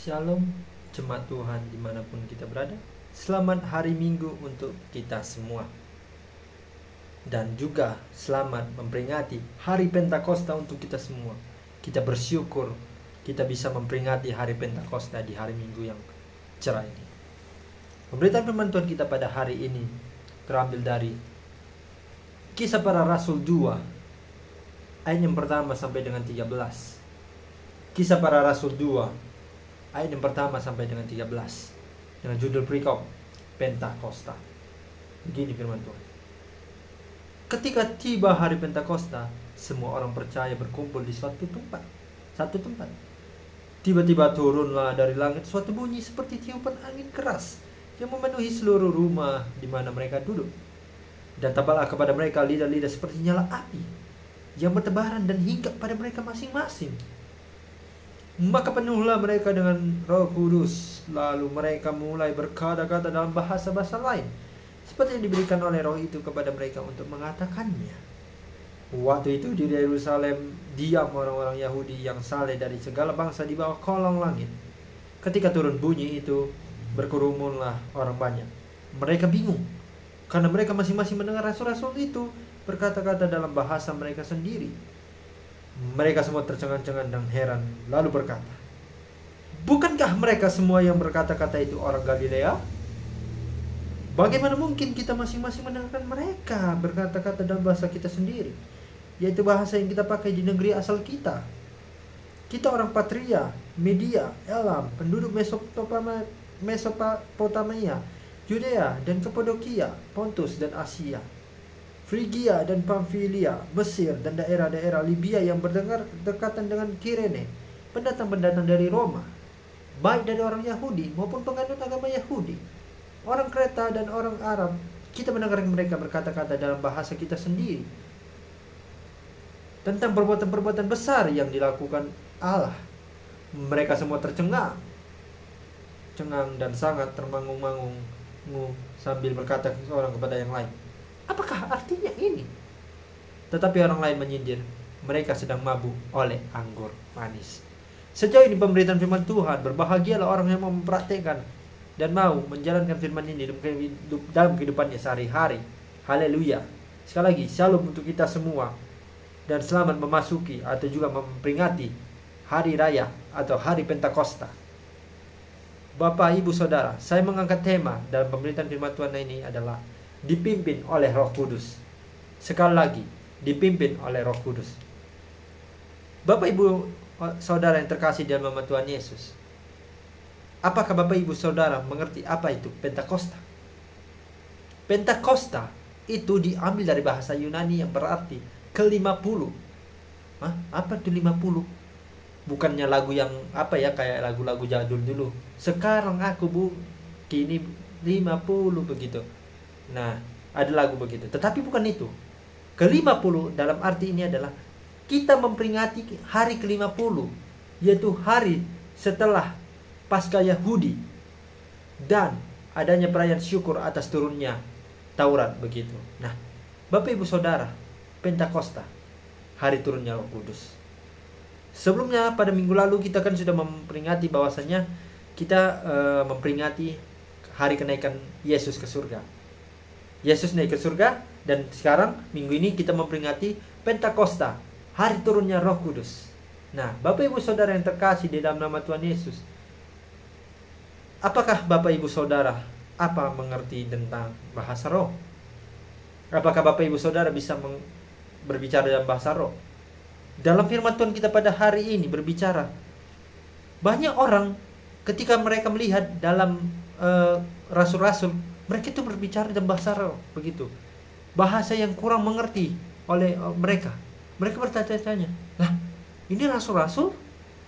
Shalom jemaat Tuhan dimanapun kita berada. Selamat hari Minggu untuk kita semua. Dan juga selamat memperingati hari Pentakosta untuk kita semua. Kita bersyukur kita bisa memperingati hari Pentakosta di hari Minggu yang cerah ini. Pemberitaan firman Tuhan kita pada hari ini terambil dari Kisah Para Rasul 2 ayat yang pertama sampai dengan 13. Kisah Para Rasul 2 ayat yang pertama sampai dengan 13 dengan judul perikop Pentakosta. Begini firman Tuhan. Ketika tiba hari Pentakosta, semua orang percaya berkumpul di satu tempat. Tiba-tiba turunlah dari langit suatu bunyi seperti tiupan angin keras yang memenuhi seluruh rumah di mana mereka duduk. Dan tebalah kepada mereka lidah-lidah seperti nyala api yang bertebaran dan hinggap pada mereka masing-masing. Maka penuhlah mereka dengan Roh Kudus. Lalu mereka mulai berkata-kata dalam bahasa-bahasa lain, seperti yang diberikan oleh Roh itu kepada mereka untuk mengatakannya. Waktu itu di Yerusalem diam orang-orang Yahudi yang saleh dari segala bangsa di bawah kolong langit. Ketika turun bunyi itu, berkerumunlah orang banyak. Mereka bingung, karena mereka masing-masing mendengar rasul-rasul itu berkata-kata dalam bahasa mereka sendiri. Mereka semua tercengang-cengang dan heran, lalu berkata, "Bukankah mereka semua yang berkata-kata itu orang Galilea? Bagaimana mungkin kita masing-masing mendengarkan mereka berkata-kata dalam bahasa kita sendiri, yaitu bahasa yang kita pakai di negeri asal kita? Kita orang Patria, Media, Elam, penduduk Mesopotamia, Yudea dan Kapadokia, Pontus dan Asia, Frigia dan Pamfilia, Mesir dan daerah-daerah Libya yang berdekatan dengan Kirene, pendatang-pendatang dari Roma, baik dari orang Yahudi maupun penganut agama Yahudi, orang Kreta dan orang Arab. Kita mendengar mereka berkata-kata dalam bahasa kita sendiri tentang perbuatan-perbuatan besar yang dilakukan Allah." Mereka semua tercengang dan sangat termangu-mangu sambil berkata seorang kepada yang lain, "Apakah artinya ini?" Tetapi orang lain menyindir, "Mereka sedang mabuk oleh anggur manis." Sejauh ini pemberitaan firman Tuhan. Berbahagialah orang yang mau mempraktekkan dan mau menjalankan firman ini dalam kehidupannya sehari-hari. Haleluya. Sekali lagi, shalom untuk kita semua. Dan selamat memasuki atau juga memperingati hari raya atau hari Pentakosta. Bapak, Ibu, Saudara, saya mengangkat tema dalam pemberitaan firman Tuhan ini adalah dipimpin oleh Roh Kudus. Sekali lagi, dipimpin oleh Roh Kudus. Bapak, Ibu, Saudara yang terkasih dalam nama Tuhan Yesus, apakah Bapak, Ibu, Saudara mengerti apa itu Pentakosta? Pentakosta itu diambil dari bahasa Yunani yang berarti ke-50. Apa itu 50? Bukannya lagu yang kayak lagu-lagu jadul dulu. Sekarang aku kini 50 begitu. Nah, ada lagu begitu. Tetapi bukan itu. Ke-50 dalam arti ini adalah kita memperingati hari ke-50, yaitu hari setelah Paskah Yahudi dan adanya perayaan syukur atas turunnya Taurat begitu. Nah, Bapak, Ibu, Saudara, Pentakosta, hari turunnya Roh Kudus. Sebelumnya pada minggu lalu kita kan sudah memperingati bahwasanya kita memperingati hari kenaikan Yesus ke surga. Yesus naik ke surga, dan sekarang minggu ini kita memperingati Pentakosta, hari turunnya Roh Kudus. Nah, Bapak, Ibu, Saudara yang terkasih di dalam nama Tuhan Yesus, apakah Bapak, Ibu, Saudara mengerti tentang bahasa roh? Apakah Bapak, Ibu, Saudara bisa berbicara dalam bahasa roh? Dalam firman Tuhan kita pada hari ini berbicara, banyak orang ketika mereka melihat dalam rasul-rasul, mereka itu berbicara dalam bahasa roh begitu. Bahasa yang kurang mengerti oleh mereka. Mereka bertanya-tanya, "Lah, ini rasul-rasul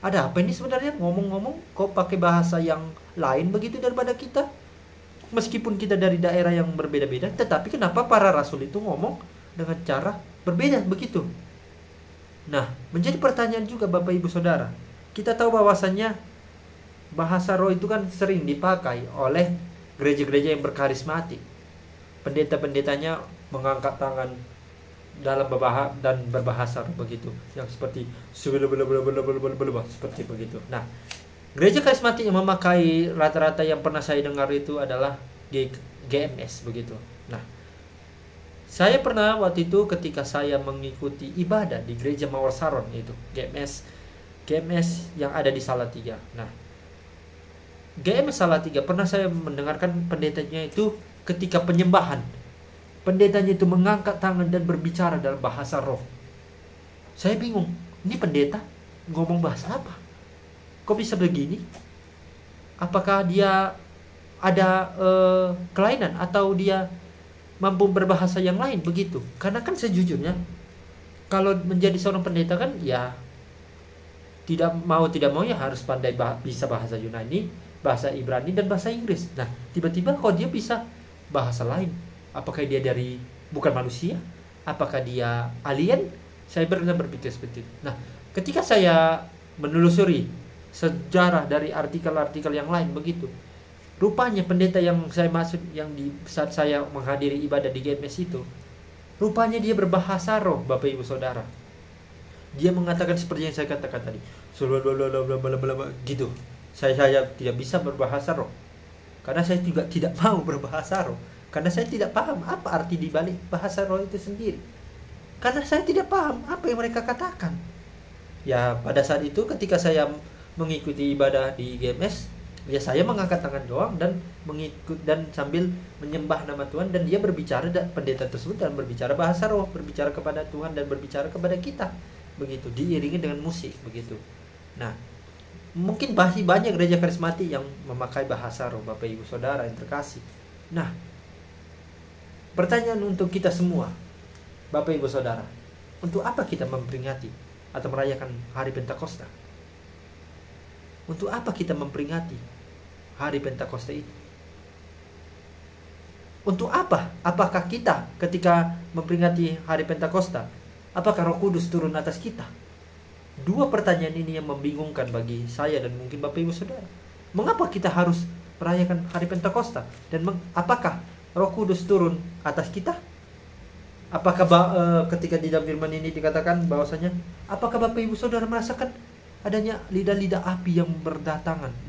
ada apa ini sebenarnya? Ngomong-ngomong kok pakai bahasa yang lain begitu daripada kita? Meskipun kita dari daerah yang berbeda-beda, tetapi kenapa para rasul itu ngomong dengan cara berbeda begitu?" Nah, menjadi pertanyaan juga Bapak, Ibu, Saudara. Kita tahu bahwasannya bahasa roh itu kan sering dipakai oleh gereja-gereja yang berkarismatik. Pendeta-pendetanya mengangkat tangan dalam berbahasa begitu, yang seperti seperti begitu. Nah, Gereja karismatik yang memakai rata-rata yang pernah saya dengar itu adalah GMS begitu. Nah, saya pernah waktu itu ketika saya mengikuti ibadah di gereja Mawar Saron itu GMS yang ada di Salatiga. Nah, GMS Salatiga pernah saya mendengarkan pendetanya itu ketika penyembahan, pendetanya itu mengangkat tangan dan berbicara dalam bahasa roh. Saya bingung, ini pendeta ngomong bahasa apa? Kok bisa begini? Apakah dia ada kelainan atau dia mampu berbahasa yang lain begitu? Karena kan sejujurnya kalau menjadi seorang pendeta kan ya tidak mau ya harus pandai bisa bahasa Yunani, bahasa Ibrani dan bahasa Inggris. Nah, tiba-tiba kok dia bisa bahasa lain? Apakah dia bukan manusia? Apakah dia alien? Saya pernah berpikir seperti itu. Nah, ketika saya menelusuri sejarah dari artikel-artikel yang lain begitu, rupanya pendeta yang saya maksud yang di saat saya menghadiri ibadah di GMS itu, rupanya dia berbahasa roh, Bapak Ibu Saudara. Dia mengatakan seperti yang saya katakan tadi, gitu. Saya tidak bisa berbahasa roh karena saya juga tidak mau berbahasa roh, karena saya tidak paham apa arti di balik bahasa roh itu sendiri, karena saya tidak paham apa yang mereka katakan. Ya, pada saat itu ketika saya mengikuti ibadah di GMS, ya saya mengangkat tangan doang dan mengikut dan sambil menyembah nama Tuhan, dan dia berbicara, pendeta tersebut dan berbicara bahasa roh, berbicara kepada Tuhan dan berbicara kepada kita begitu, diiringi dengan musik begitu. Nah, mungkin masih banyak gereja karismatik yang memakai bahasa roh, Bapak Ibu Saudara yang terkasih. Nah, pertanyaan untuk kita semua, Bapak Ibu Saudara, untuk apa kita memperingati atau merayakan hari Pentakosta? Untuk apa kita memperingati hari Pentakosta itu? Untuk apa? Apakah kita ketika memperingati hari Pentakosta, apakah Roh Kudus turun atas kita? Dua pertanyaan ini yang membingungkan bagi saya dan mungkin Bapak Ibu Saudara. Mengapa kita harus merayakan hari Pentakosta? Dan apakah Roh Kudus turun atas kita? Apakah ketika di dalam firman ini dikatakan bahwasanya, apakah Bapak Ibu Saudara merasakan adanya lidah-lidah api yang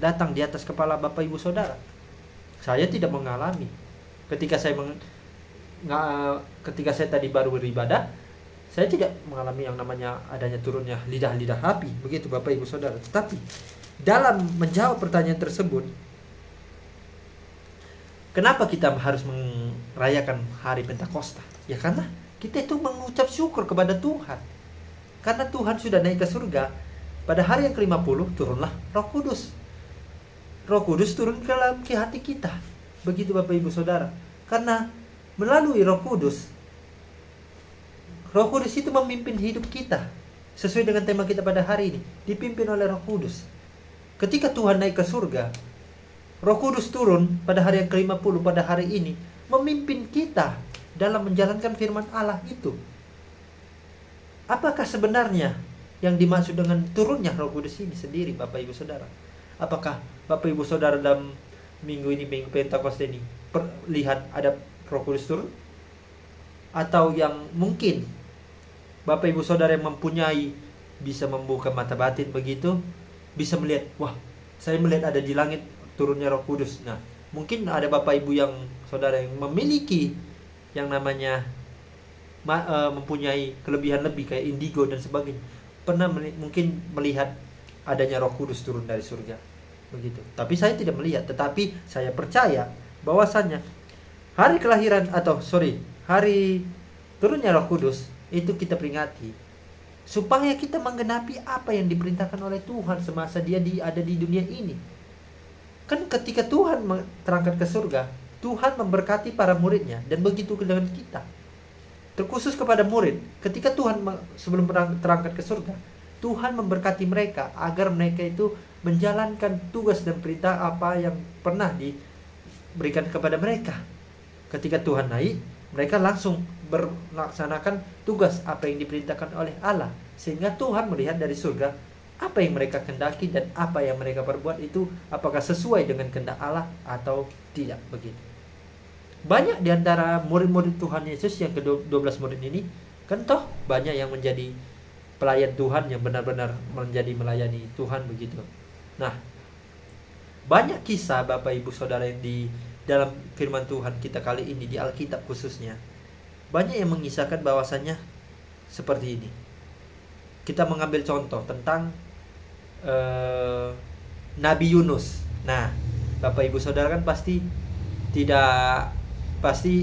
datang di atas kepala Bapak Ibu Saudara? Saya tidak mengalami. Ketika saya tadi baru beribadah, saya tidak mengalami yang namanya adanya turunnya lidah-lidah api begitu, Bapak Ibu Saudara. Tetapi dalam menjawab pertanyaan tersebut, kenapa kita harus merayakan hari Pentakosta? Ya karena kita itu mengucap syukur kepada Tuhan. Karena Tuhan sudah naik ke surga. Pada hari yang ke-50 turunlah Roh Kudus. Roh Kudus turun ke dalam hati kita. Begitu Bapak Ibu Saudara. Karena melalui Roh Kudus itu memimpin hidup kita. Sesuai dengan tema kita pada hari ini, dipimpin oleh Roh Kudus. Ketika Tuhan naik ke surga, Roh Kudus turun pada hari yang ke-50 pada hari ini, memimpin kita dalam menjalankan firman Allah itu. Apakah sebenarnya yang dimaksud dengan turunnya Roh Kudus ini sendiri, Bapak Ibu Saudara? Apakah Bapak Ibu Saudara dalam minggu ini, minggu Pentakosta ini, lihat ada Roh Kudus turun? Atau yang mungkin Bapak Ibu Saudara yang mempunyai, bisa membuka mata batin begitu, bisa melihat, wah, saya melihat ada di langit turunnya Roh Kudus. Nah, mungkin ada Bapak Ibu yang Saudara yang memiliki yang namanya mempunyai kelebihan lebih kayak indigo dan sebagainya, pernah mungkin melihat adanya Roh Kudus turun dari surga begitu. Tapi saya tidak melihat, tetapi saya percaya bahwasannya hari turunnya Roh Kudus itu kita peringati supaya kita menggenapi apa yang diperintahkan oleh Tuhan semasa dia ada di dunia ini. Kan ketika Tuhan terangkat ke surga, Tuhan memberkati para muridnya, dan begitu dengan kita. Terkhusus kepada murid, ketika Tuhan sebelum terangkat ke surga, Tuhan memberkati mereka agar mereka itu menjalankan tugas dan perintah apa yang pernah diberikan kepada mereka. Ketika Tuhan naik, mereka langsung melaksanakan tugas apa yang diperintahkan oleh Allah, sehingga Tuhan melihat dari surga apa yang mereka kehendaki dan apa yang mereka perbuat itu apakah sesuai dengan kehendak Allah atau tidak begitu. Banyak di antara murid-murid Tuhan Yesus yang ke-12 murid ini, kan toh banyak yang menjadi pelayan Tuhan, yang benar-benar menjadi melayani Tuhan begitu. Nah, Banyak kisah Bapak Ibu Saudara yang di dalam firman Tuhan kita kali ini, di Alkitab khususnya, banyak yang mengisahkan bahwasannya seperti ini. Kita mengambil contoh tentang Nabi Yunus. Nah, Bapak Ibu Saudara kan pasti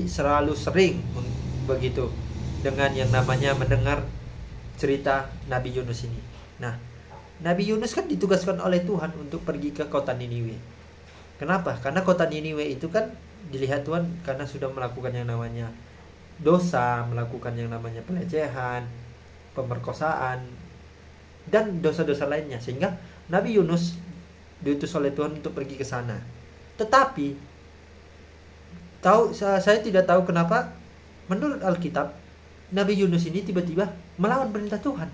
selalu sering begitu dengan yang namanya mendengar cerita Nabi Yunus ini. Nah, Nabi Yunus kan ditugaskan oleh Tuhan untuk pergi ke kota Niniwe. Kenapa? Karena kota Niniwe itu kan dilihat Tuhan karena sudah melakukan yang namanya dosa, melakukan yang namanya pelecehan, pemerkosaan, dan dosa-dosa lainnya. Sehingga Nabi Yunus diutus oleh Tuhan untuk pergi ke sana. Tetapi saya tidak tahu kenapa menurut Alkitab Nabi Yunus ini tiba-tiba melawan perintah Tuhan.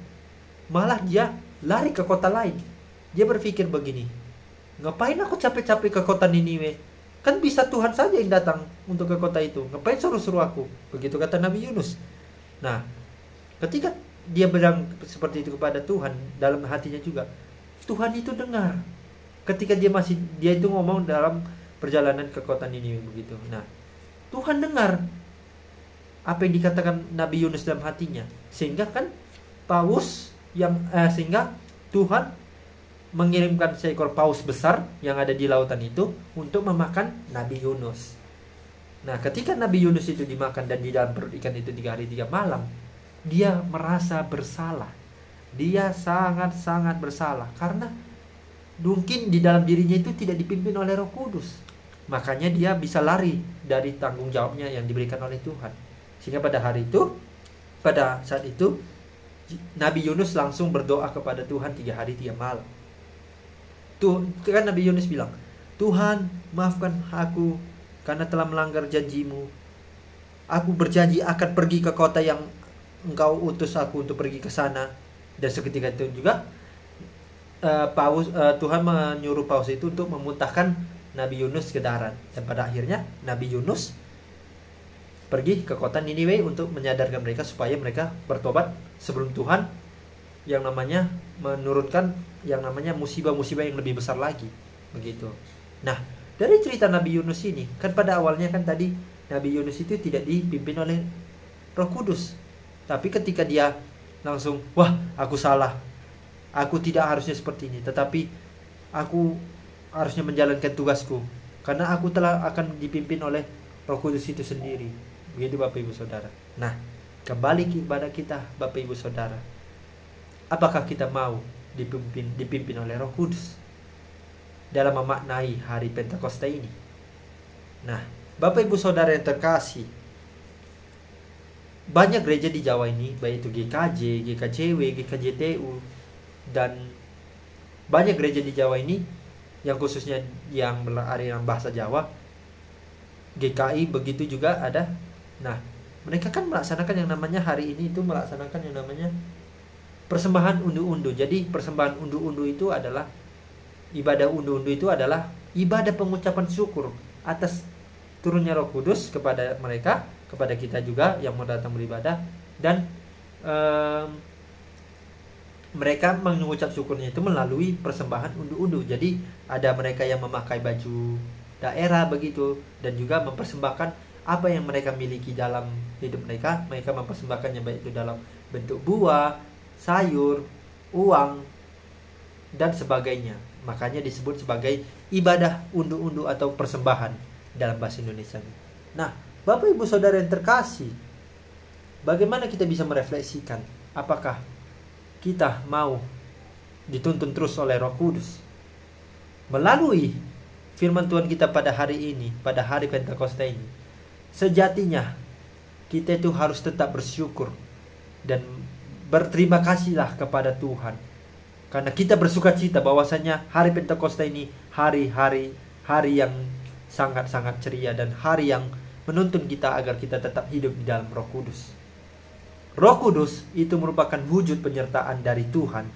Malah dia lari ke kota lain. Dia berpikir begini, ngapain aku capek-capek ke kota Niniwe? Kan bisa Tuhan saja yang datang untuk ke kota itu. Ngapain suruh-suruh aku? Begitu kata Nabi Yunus. Nah, ketika dia bilang seperti itu kepada Tuhan, dalam hatinya juga Tuhan itu dengar. Ketika dia itu ngomong dalam perjalanan ke kota Niniwe begitu. Nah, Tuhan dengar apa yang dikatakan Nabi Yunus dalam hatinya. Sehingga kan sehingga Tuhan mengirimkan seekor paus besar yang ada di lautan itu untuk memakan Nabi Yunus. Nah, ketika Nabi Yunus itu dimakan dan di dalam perut ikan itu 3 hari 3 malam, dia merasa bersalah. Dia sangat-sangat bersalah karena mungkin di dalam dirinya itu tidak dipimpin oleh Roh Kudus. Makanya dia bisa lari dari tanggung jawabnya yang diberikan oleh Tuhan. Sehingga pada saat itu Nabi Yunus langsung berdoa kepada Tuhan 3 hari 3 malam. Kan Nabi Yunus bilang, Tuhan maafkan aku karena telah melanggar janjimu. Aku berjanji akan pergi ke kota yang engkau utus aku untuk pergi ke sana. Dan seketika itu juga Tuhan menyuruh paus itu untuk memuntahkan Nabi Yunus ke darat. Dan pada akhirnya Nabi Yunus pergi ke kota Niniwe untuk menyadarkan mereka supaya mereka bertobat sebelum Tuhan yang namanya menurunkan yang namanya musibah-musibah yang lebih besar lagi. Begitu. Nah, dari cerita Nabi Yunus ini, kan pada awalnya kan tadi Nabi Yunus itu tidak dipimpin oleh Roh Kudus. Tapi ketika dia langsung, wah aku salah, aku tidak harusnya seperti ini, tetapi aku harusnya menjalankan tugasku karena aku telah akan dipimpin oleh Roh Kudus itu sendiri. Begitu Bapak Ibu Saudara. Nah, kembali kepada kita Bapak Ibu Saudara. Apakah kita mau dipimpin oleh Roh Kudus dalam memaknai hari Pentakosta ini? Nah, Bapak Ibu Saudara yang terkasih, banyak gereja di Jawa ini, baik itu GKJ, GKJW, GKJTU, dan banyak gereja di Jawa ini yang khususnya yang beraliran bahasa Jawa, GKI begitu juga ada. Nah, mereka kan melaksanakan yang namanya hari ini itu melaksanakan yang namanya persembahan undu-undu. Jadi persembahan undu-undu itu adalah ibadah undu-undu itu adalah ibadah pengucapan syukur atas turunnya Roh Kudus kepada mereka, kepada kita juga yang mau datang beribadah, dan mereka mengucap syukurnya itu melalui persembahan undu-undu. Jadi ada mereka yang memakai baju daerah begitu, dan juga mempersembahkan apa yang mereka miliki dalam hidup mereka. Mereka mempersembahkannya baik itu dalam bentuk buah, sayur, uang, dan sebagainya. Makanya disebut sebagai ibadah undu-undu atau persembahan dalam bahasa Indonesia. Nah, Bapak Ibu Saudara yang terkasih, bagaimana kita bisa merefleksikan apakah kita mau dituntun terus oleh Roh Kudus melalui firman Tuhan kita pada hari ini, pada hari Pentakosta ini. Sejatinya kita itu harus tetap bersyukur dan berterima kasihlah kepada Tuhan, karena kita bersuka cita bahwasanya hari Pentakosta ini hari yang sangat-sangat ceria dan hari yang menuntun kita agar kita tetap hidup di dalam Roh Kudus. Roh Kudus itu merupakan wujud penyertaan dari Tuhan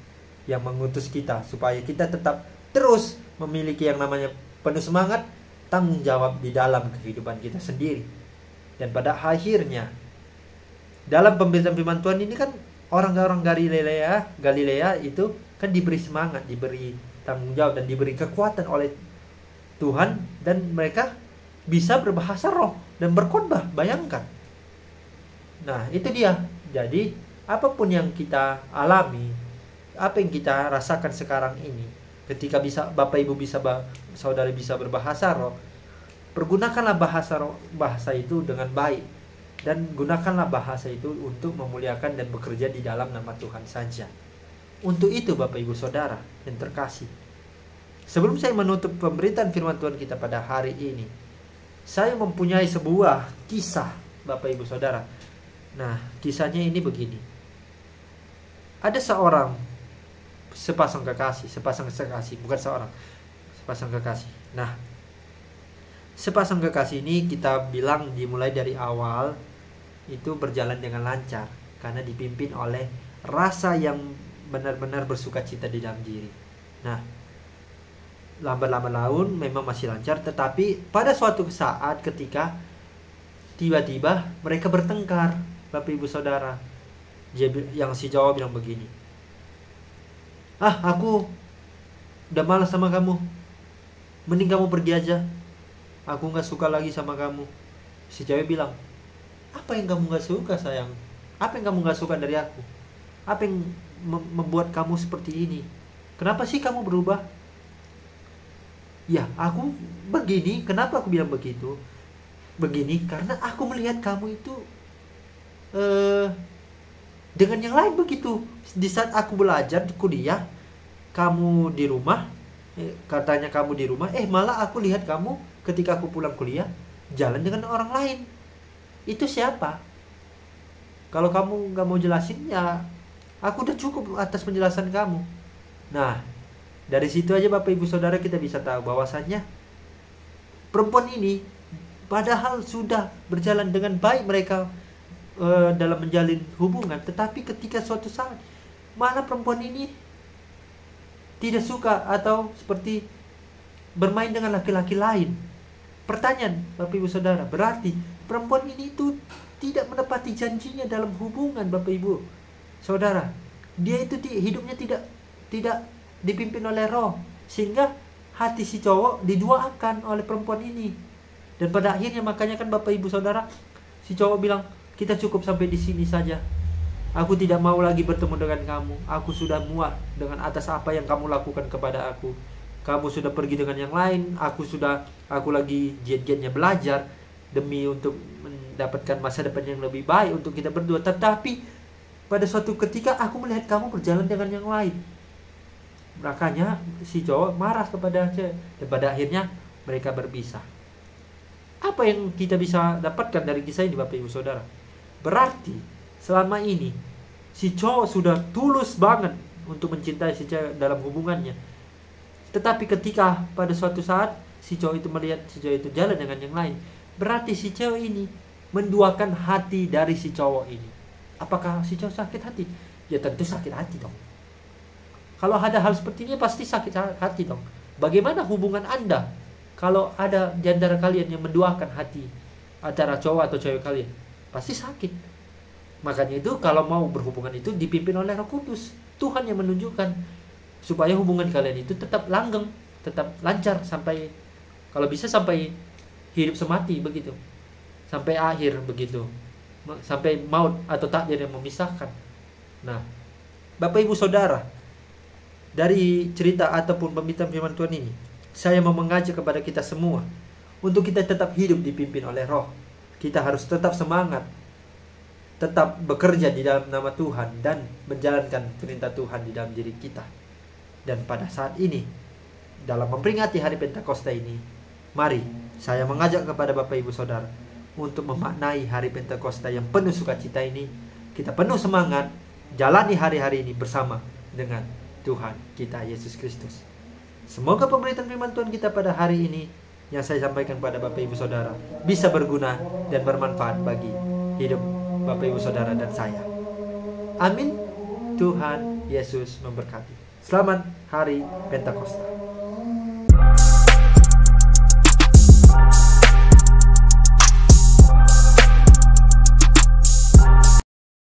yang mengutus kita supaya kita tetap terus memiliki yang namanya penuh semangat, tanggung jawab di dalam kehidupan kita sendiri. Dan pada akhirnya dalam pemberitaan firman Tuhan ini kan orang-orang Galilea itu kan diberi semangat, diberi tanggung jawab, dan diberi kekuatan oleh Tuhan, dan mereka bisa berbahasa roh dan berkhotbah. Bayangkan. Nah, itu dia. Jadi, apapun yang kita alami, apa yang kita rasakan sekarang ini, ketika bisa Bapak Ibu bisa saudari bisa berbahasa roh, pergunakanlah bahasa itu dengan baik, dan gunakanlah bahasa itu untuk memuliakan dan bekerja di dalam nama Tuhan saja. Untuk itu Bapak Ibu Saudara yang terkasih, sebelum saya menutup pemberitaan firman Tuhan kita pada hari ini, saya mempunyai sebuah kisah Bapak Ibu Saudara. Nah, kisahnya ini begini. Ada sepasang kekasih. Nah, sepasang kekasih ini kita bilang dimulai dari awal itu berjalan dengan lancar karena dipimpin oleh rasa yang benar-benar bersukacita di dalam diri. Nah, lambat laun memang masih lancar, tetapi pada suatu saat ketika tiba-tiba mereka bertengkar, Bapak Ibu Saudara. Yang si Jawa bilang begini, aku udah malas sama kamu, mending kamu pergi aja, aku gak suka lagi sama kamu. Si cewek bilang, apa yang kamu gak suka sayang? Apa yang kamu gak suka dari aku? Apa yang membuat kamu seperti ini? Kenapa sih kamu berubah? Ya, aku begini. Kenapa aku bilang begitu? Begini, karena aku melihat kamu itu dengan yang lain begitu. Di saat aku belajar di kuliah, kamu di rumah, katanya kamu di rumah, malah aku lihat kamu ketika aku pulang kuliah jalan dengan orang lain. Itu siapa? Kalau kamu gak mau jelasin, ya aku udah cukup atas penjelasan kamu. Nah, dari situ aja Bapak Ibu Saudara kita bisa tahu bahwasannya perempuan ini padahal sudah berjalan dengan baik mereka dalam menjalin hubungan, tetapi ketika suatu saat malah perempuan ini tidak suka atau seperti bermain dengan laki-laki lain. Pertanyaan Bapak Ibu Saudara, berarti perempuan ini itu tidak menepati janjinya dalam hubungan Bapak Ibu Saudara. Dia itu hidupnya tidak dipimpin oleh roh, sehingga hati si cowok diduakan oleh perempuan ini. Dan pada akhirnya makanya kan Bapak Ibu Saudara, si cowok bilang, kita cukup sampai di sini saja. Aku tidak mau lagi bertemu dengan kamu. Aku sudah muak dengan atas apa yang kamu lakukan kepada aku. Kamu sudah pergi dengan yang lain. Aku lagi giat-giatnya belajar demi untuk mendapatkan masa depan yang lebih baik untuk kita berdua. Tetapi pada suatu ketika aku melihat kamu berjalan dengan yang lain. Makanya si cowok marah kepada cewek, dan pada akhirnya mereka berpisah. Apa yang kita bisa dapatkan dari kisah ini Bapak Ibu Saudara? Berarti selama ini si cowok sudah tulus banget untuk mencintai si cewek dalam hubungannya. Tetapi ketika pada suatu saat si cowok itu melihat si cewek itu jalan dengan yang lain, berarti si cewek ini menduakan hati dari si cowok ini. Apakah si cowok sakit hati? Ya tentu sakit hati dong. Kalau ada hal seperti ini pasti sakit hati dong. Bagaimana hubungan Anda kalau ada di antara kalian yang menduakan hati antara cowok atau cewek kalian? Pasti sakit. Makanya itu kalau mau berhubungan itu dipimpin oleh Roh Kudus. Tuhan yang menunjukkan supaya hubungan kalian itu tetap langgeng, tetap lancar sampai, kalau bisa sampai hidup semati begitu. Sampai akhir begitu. Sampai maut atau takdir yang memisahkan. Nah, Bapak Ibu Saudara, dari cerita ataupun pemberitaan firman Tuhan ini, saya mau mengajak kepada kita semua untuk kita tetap hidup dipimpin oleh Roh. Kita harus tetap semangat, tetap bekerja di dalam nama Tuhan, dan menjalankan perintah Tuhan di dalam diri kita. Dan pada saat ini, dalam memperingati hari Pentakosta ini, mari saya mengajak kepada Bapak Ibu Saudara untuk memaknai hari Pentakosta yang penuh sukacita ini. Kita penuh semangat jalani hari-hari ini bersama dengan Tuhan kita Yesus Kristus. Semoga pemberitaan firman Tuhan kita pada hari ini yang saya sampaikan pada Bapak Ibu Saudara bisa berguna dan bermanfaat bagi hidup Bapak Ibu Saudara dan saya. Amin. Tuhan Yesus memberkati. Selamat hari Pentakosta.